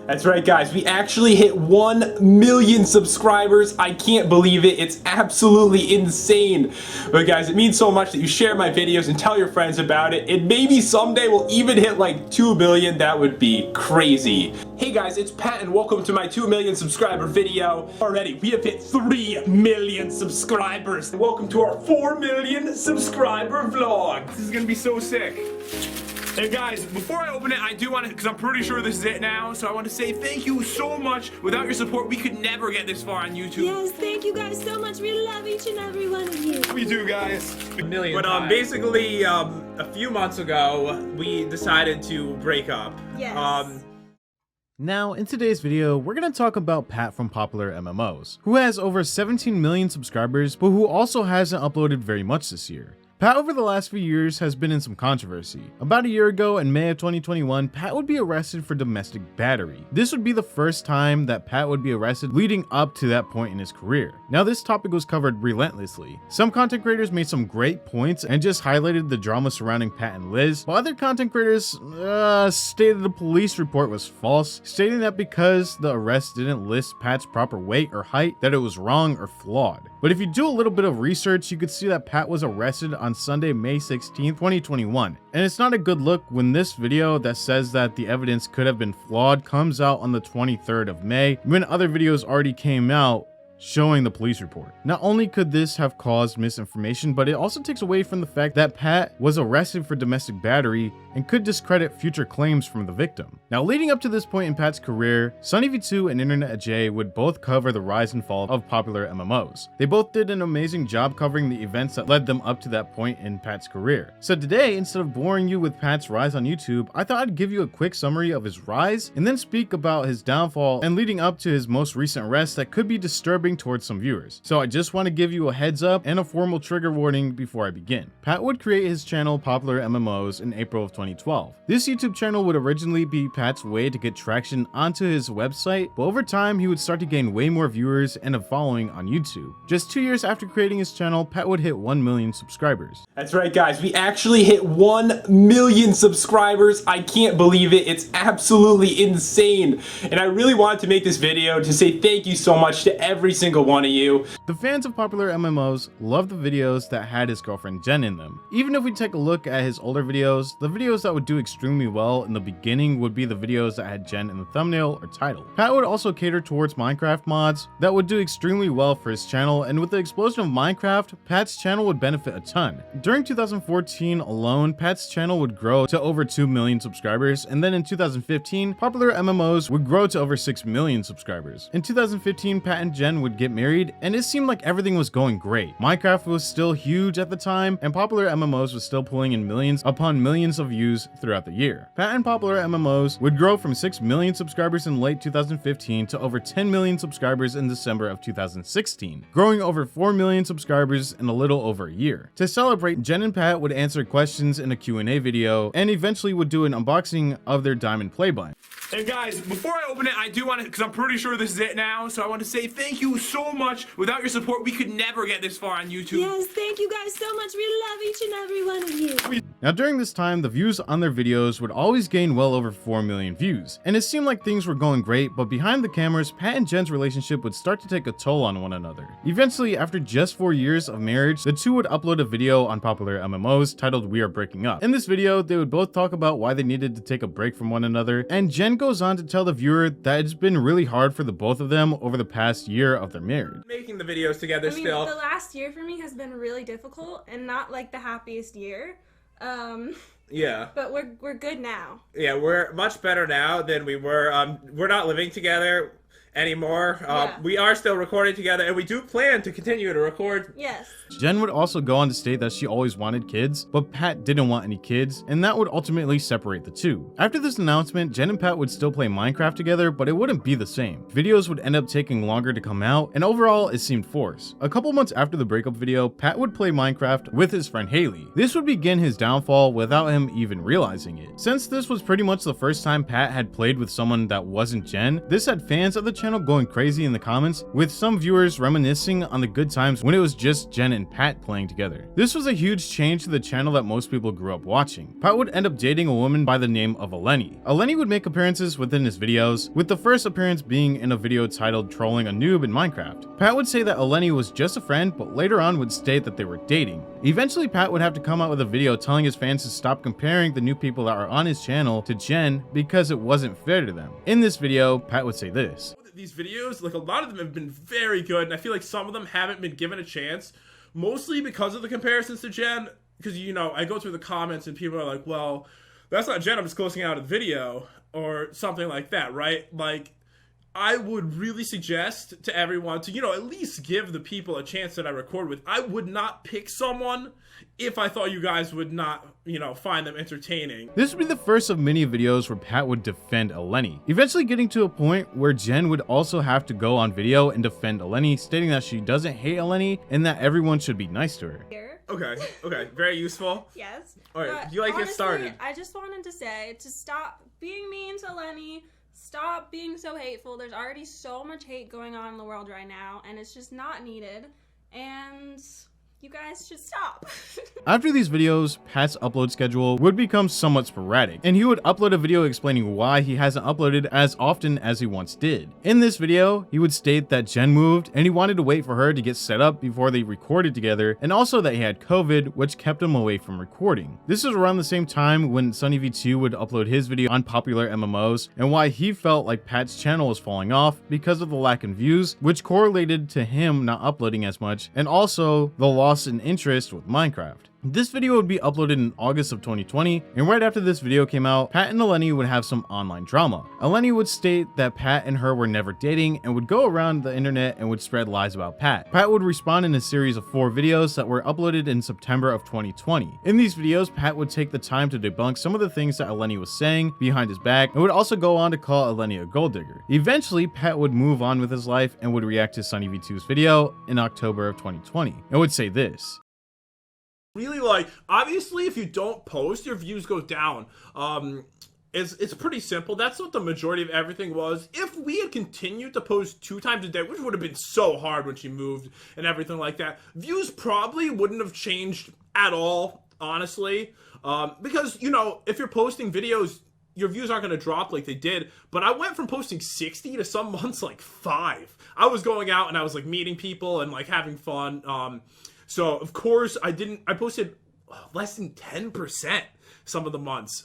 That's right, guys. We actually hit 1 million subscribers. I can't believe it. It's absolutely insane. But guys, it means so much that you share my videos and tell your friends about it. And maybe someday we'll even hit like 2 billion. That would be crazy. Hey guys, it's Pat and welcome to my 2 million subscriber video. Already, we have hit 3 million subscribers. Welcome to our 4 million subscriber vlog. This is gonna be so sick. And guys, before I open it, I do want to, because I'm pretty sure this is it now, so I want to say thank you so much. Without your support, we could never get this far on YouTube. Yes, thank you guys so much. We love each and every one of you. We do, guys. A million But times. basically, a few months ago, we decided to break up. Yes. Now, in today's video, we're going to talk about Pat from PopularMMOs, who has over 17 million subscribers, but who also hasn't uploaded very much this year. Pat over the last few years has been in some controversy. About a year ago, in May of 2021, Pat would be arrested for domestic battery. This would be the first time that Pat would be arrested leading up to that point in his career. Now, this topic was covered relentlessly. Some content creators made some great points and just highlighted the drama surrounding Pat and Liz, while other content creators stated the police report was false, stating that because the arrest didn't list Pat's proper weight or height, that it was wrong or flawed. But if you do a little bit of research, you could see that Pat was arrested on Sunday, May 16, 2021. And it's not a good look when this video that says that the evidence could have been flawed comes out on the 23rd of May, when other videos already came out showing the police report. Not only could this have caused misinformation, but it also takes away from the fact that Pat was arrested for domestic battery and could discredit future claims from the victim. Now, leading up to this point in Pat's career, SunnyV2 and Internet Jay would both cover the rise and fall of PopularMMOs. They both did an amazing job covering the events that led them up to that point in Pat's career. So today, instead of boring you with Pat's rise on YouTube, I thought I'd give you a quick summary of his rise and then speak about his downfall and leading up to his most recent arrest that could be disturbing towards some viewers. So I just want to give you a heads up and a formal trigger warning before I begin. Pat would create his channel PopularMMOs in April of 2012. This YouTube channel would originally be Pat's way to get traction onto his website, but over time he would start to gain way more viewers and a following on YouTube. Just 2 years after creating his channel, Pat would hit 1 million subscribers. That's right, guys. We actually hit 1 million subscribers. I can't believe it. It's absolutely insane. And I really wanted to make this video to say thank you so much to every single one of you. The fans of PopularMMOs love the videos that had his girlfriend Jen in them. Even if we take a look at his older videos, the videos that would do extremely well in the beginning would be the videos that had Jen in the thumbnail or title. Pat would also cater towards Minecraft mods that would do extremely well for his channel, and with the explosion of Minecraft, Pat's channel would benefit a ton. During 2014 alone, Pat's channel would grow to over 2 million subscribers, and then in 2015, PopularMMOs would grow to over 6 million subscribers. In 2015, Pat and Jen would get married, and it seemed like everything was going great. Minecraft was still huge at the time, and PopularMMOs was still pulling in millions upon millions of views throughout the year. Pat and PopularMMOs would grow from 6 million subscribers in late 2015 to over 10 million subscribers in December of 2016, growing over 4 million subscribers in a little over a year. To celebrate, Jen and Pat would answer questions in a Q&A video, and eventually would do an unboxing of their diamond play button. And guys, before I open it, I do want to, because I'm pretty sure this is it now, so I want to say thank you so much. Without your support, we could never get this far on YouTube. Yes, thank you guys so much. We love each and every one of you. Now, during this time, the views on their videos would always gain well over 4 million views, and it seemed like things were going great, but behind the cameras, Pat and Jen's relationship would start to take a toll on one another. Eventually, after just 4 years of marriage, the two would upload a video on PopularMMOs titled "We Are Breaking Up." In this video, they would both talk about why they needed to take a break from one another, and Jen goes on to tell the viewer that it's been really hard for the both of them over the past year of their marriage. Making the videos together still. The last year for me has been really difficult and not like the happiest year. Yeah. But we're good now. Yeah, we're much better now than we were. We're not living together anymore. Yeah. We are still recording together, and we do plan to continue to record. Yes. Jen would also go on to state that she always wanted kids, but Pat didn't want any kids, and that would ultimately separate the two. After this announcement, Jen and Pat would still play Minecraft together, but it wouldn't be the same. Videos would end up taking longer to come out, and overall, it seemed forced. A couple months after the breakup video, Pat would play Minecraft with his friend Haley. This would begin his downfall without him even realizing it. Since this was pretty much the first time Pat had played with someone that wasn't Jen, this had fans at the the channel going crazy in the comments, with some viewers reminiscing on the good times when it was just Jen and Pat playing together. This was a huge change to the channel that most people grew up watching. Pat would end up dating a woman by the name of Eleni. Eleni would make appearances within his videos, with the first appearance being in a video titled Trolling a Noob in Minecraft. Pat would say that Eleni was just a friend, but later on would state that they were dating. Eventually, Pat would have to come out with a video telling his fans to stop comparing the new people that are on his channel to Jen because it wasn't fair to them. In this video, Pat would say this. These videos, like a lot of them have been very good, and I feel like some of them haven't been given a chance, mostly because of the comparisons to Jen, because, you know, I go through the comments and people are like, well, that's not Jen, I'm just closing out a video, or something like that, right? Like, I would really suggest to everyone to, you know, at least give the people a chance that I record with. I would not pick someone if I thought you guys would not, you know, find them entertaining. This would be the first of many videos where Pat would defend Eleni, eventually getting to a point where Jen would also have to go on video and defend Eleni, stating that she doesn't hate Eleni and that everyone should be nice to her. Okay, very useful. Yes. All right, But you like get honestly, started. I just wanted to say to stop being mean to Lenny. Stop being so hateful. There's already so much hate going on in the world right now, and it's just not needed. And you guys should stop. After these videos, Pat's upload schedule would become somewhat sporadic, and he would upload a video explaining why he hasn't uploaded as often as he once did. In this video, he would state that Jen moved and he wanted to wait for her to get set up before they recorded together, and also that he had COVID, which kept him away from recording. This was around the same time when SunnyV2 would upload his video on PopularMMOs, and why he felt like Pat's channel was falling off because of the lack in views, which correlated to him not uploading as much, and also the loss in interest with Minecraft. This video would be uploaded in August of 2020, and right after this video came out, Pat and Eleni would have some online drama. Eleni would state that Pat and her were never dating and would go around the internet and would spread lies about Pat. Pat would respond in a series of 4 videos that were uploaded in September of 2020. In these videos, Pat would take the time to debunk some of the things that Eleni was saying behind his back, and would also go on to call Eleni a gold digger. Eventually, Pat would move on with his life and would react to SunnyV2's video in October of 2020, and would say this. Really, like, obviously if you don't post, your views go down. It's pretty simple. That's what the majority of everything was. If we had continued to post 2 times a day, which would have been so hard when she moved and everything like that, views probably wouldn't have changed at all, honestly. Because, you know, if you're posting videos, your views aren't going to drop like they did. But I went from posting 60 to some months like 5. I was going out and I was like meeting people and like having fun. So, of course, I posted less than 10% some of the months.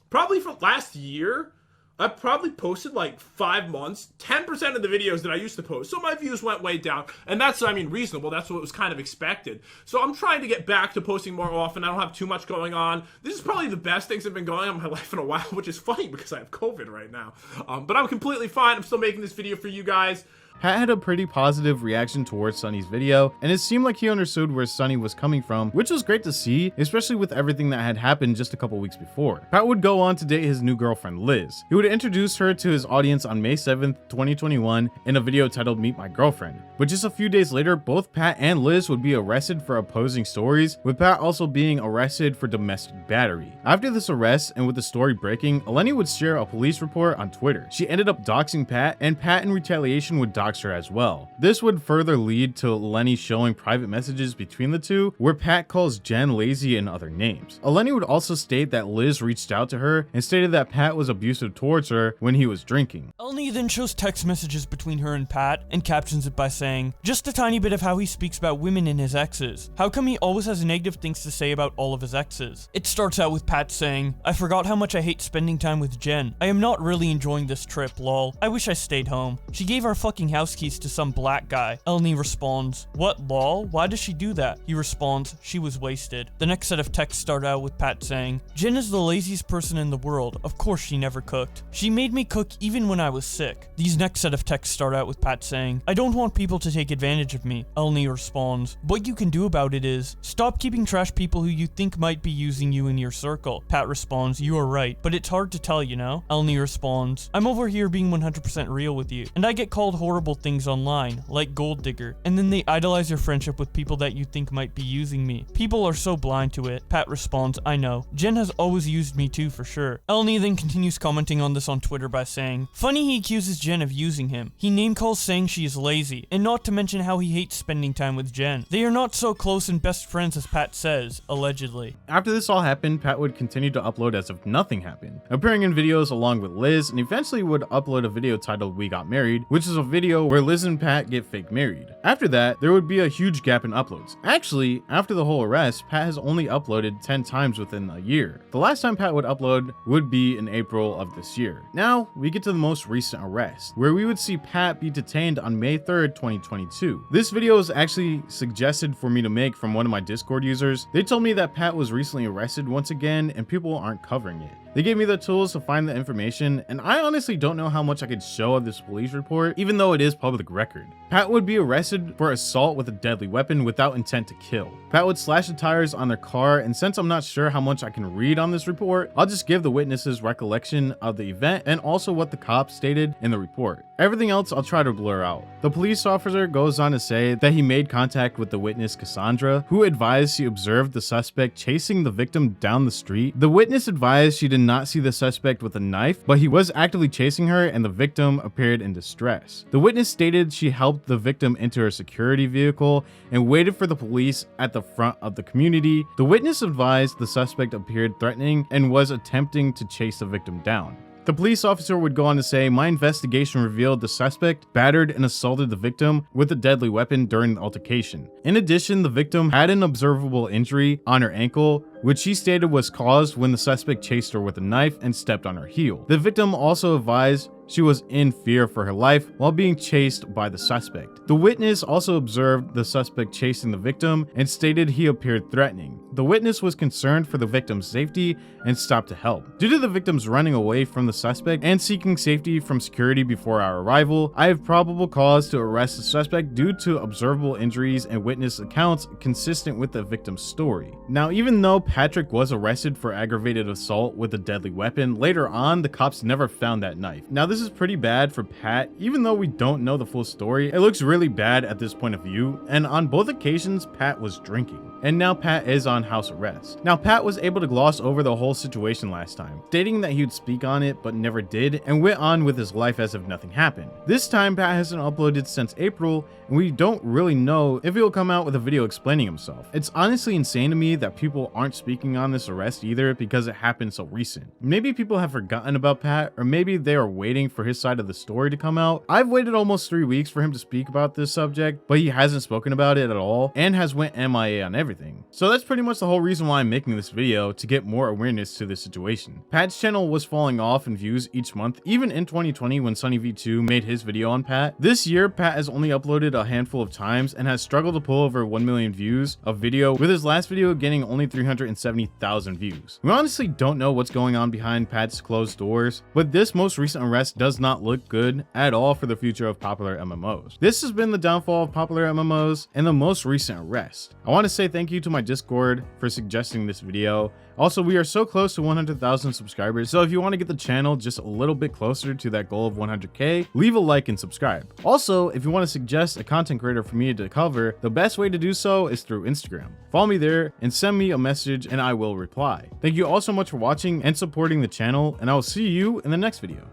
Probably from last year, I probably posted like 5 months, 10% of the videos that I used to post. So my views went way down. And that's, I mean, reasonable. That's what was kind of expected. So I'm trying to get back to posting more often. I don't have too much going on. This is probably the best things that have been going on in my life in a while, which is funny because I have COVID right now. But I'm completely fine. I'm still making this video for you guys. Pat had a pretty positive reaction towards Sunny's video, and it seemed like he understood where Sunny was coming from, which was great to see, especially with everything that had happened just a couple weeks before. Pat would go on to date his new girlfriend Liz. He would introduce her to his audience on May 7th, 2021 in a video titled Meet My Girlfriend. But just a few days later, both Pat and Liz would be arrested for opposing stories, with Pat also being arrested for domestic battery. After this arrest, and with the story breaking, Eleni would share a police report on Twitter. She ended up doxing Pat, and Pat in retaliation would dox her as well. This would further lead to Eleni showing private messages between the two, where Pat calls Jen lazy and other names. Eleni would also state that Liz reached out to her and stated that Pat was abusive towards her when he was drinking. Eleni then shows text messages between her and Pat and captions it by saying, "Just a tiny bit of how he speaks about women and his exes. How come he always has negative things to say about all of his exes?" It starts out with Pat saying, "I forgot how much I hate spending time with Jen. I am not really enjoying this trip, lol. I wish I stayed home. She gave our fucking house keys to some black guy." Eleni responds, "What, lol? Why does she do that?" He responds, "She was wasted." The next set of texts start out with Pat saying, "Jen is the laziest person in the world. Of course she never cooked. She made me cook even when I was sick." These next set of texts start out with Pat saying, "I don't want people to take advantage of me." Eleni responds, "What you can do about it is, stop keeping trash people who you think might be using you in your circle." Pat responds, "You are right, but it's hard to tell, you know?" Eleni responds, "I'm over here being 100% real with you, and I get called horrible horrible things online, like Gold Digger, and then they idolize your friendship with people that you think might be using me. People are so blind to it. Pat responds, I know. Jen has always used me too, for sure. Elney then continues commenting on this on Twitter by saying, funny he accuses Jen of using him. He name calls saying she is lazy, and not to mention how he hates spending time with Jen. They are not so close and best friends as Pat says, allegedly. After this all happened, Pat would continue to upload as if nothing happened, appearing in videos along with Liz, and eventually would upload a video titled We Got Married, which is a video where Liz and Pat get fake married. After that, there would be a huge gap in uploads. Actually, after the whole arrest, Pat has only uploaded 10 times within a year. The last time Pat would upload would be in April of this year. Now, we get to the most recent arrest, where we would see Pat be detained on May 3rd, 2022. This video was actually suggested for me to make from one of my Discord users. They told me that Pat was recently arrested once again and people aren't covering it. They gave me the tools to find the information, and I honestly don't know how much I could show of this police report, even though it is public record. Pat would be arrested for assault with a deadly weapon without intent to kill. Pat would slash the tires on their car, and since I'm not sure how much I can read on this report, I'll just give the witnesses recollection of the event and also what the cops stated in the report. Everything else I'll try to blur out. The police officer goes on to say that he made contact with the witness Cassandra, who advised she observed the suspect chasing the victim down the street. The witness advised she did not see the suspect with a knife, but he was actively chasing her and the victim appeared in distress. The witness stated she helped the victim into her security vehicle and waited for the police at the front of the community. The witness advised the suspect appeared threatening and was attempting to chase the victim down. The police officer would go on to say, my investigation revealed the suspect battered and assaulted the victim with a deadly weapon during the altercation. In addition, the victim had an observable injury on her ankle, which she stated was caused when the suspect chased her with a knife and stepped on her heel. The victim also advised she was in fear for her life while being chased by the suspect. The witness also observed the suspect chasing the victim and stated he appeared threatening. The witness was concerned for the victim's safety and stopped to help. Due to the victims running away from the suspect and seeking safety from security before our arrival, I have probable cause to arrest the suspect due to observable injuries and witness accounts consistent with the victim's story. Now, even though Patrick was arrested for aggravated assault with a deadly weapon, later on the cops never found that knife. Now, this is pretty bad for Pat. Even though we don't know the full story, it looks really bad at this point of view, and on both occasions Pat was drinking, and now Pat is on house arrest. Now, Pat was able to gloss over the whole situation last time, stating that he would speak on it but never did, and went on with his life as if nothing happened. This time Pat hasn't uploaded since April, and we don't really know if he'll come out with a video explaining himself. It's honestly insane to me that people aren't speaking on this arrest either, because it happened so recent. Maybe people have forgotten about Pat, or maybe they are waiting for his side of the story to come out. I've waited almost 3 weeks for him to speak about this subject, but he hasn't spoken about it at all and has went MIA on everything. So that's pretty much the whole reason why I'm making this video, to get more awareness to this situation. Pat's channel was falling off in views each month, even in 2020 when SunnyV2 made his video on Pat. This year, Pat has only uploaded a handful of times and has struggled to pull over 1 million views of video, with his last video getting only 370,000 views. We honestly don't know what's going on behind Pat's closed doors, but this most recent arrest does not look good at all for the future of PopularMMOs. This has been the downfall of PopularMMOs and the most recent arrest. I want to say thank you to my Discord for suggesting this video. Also, we are so close to 100,000 subscribers, so if you want to get the channel just a little bit closer to that goal of 100k, leave a like and subscribe. Also, if you want to suggest a content creator for me to cover, the best way to do so is through Instagram. Follow me there and send me a message and I will reply. Thank you all so much for watching and supporting the channel, and I will see you in the next video.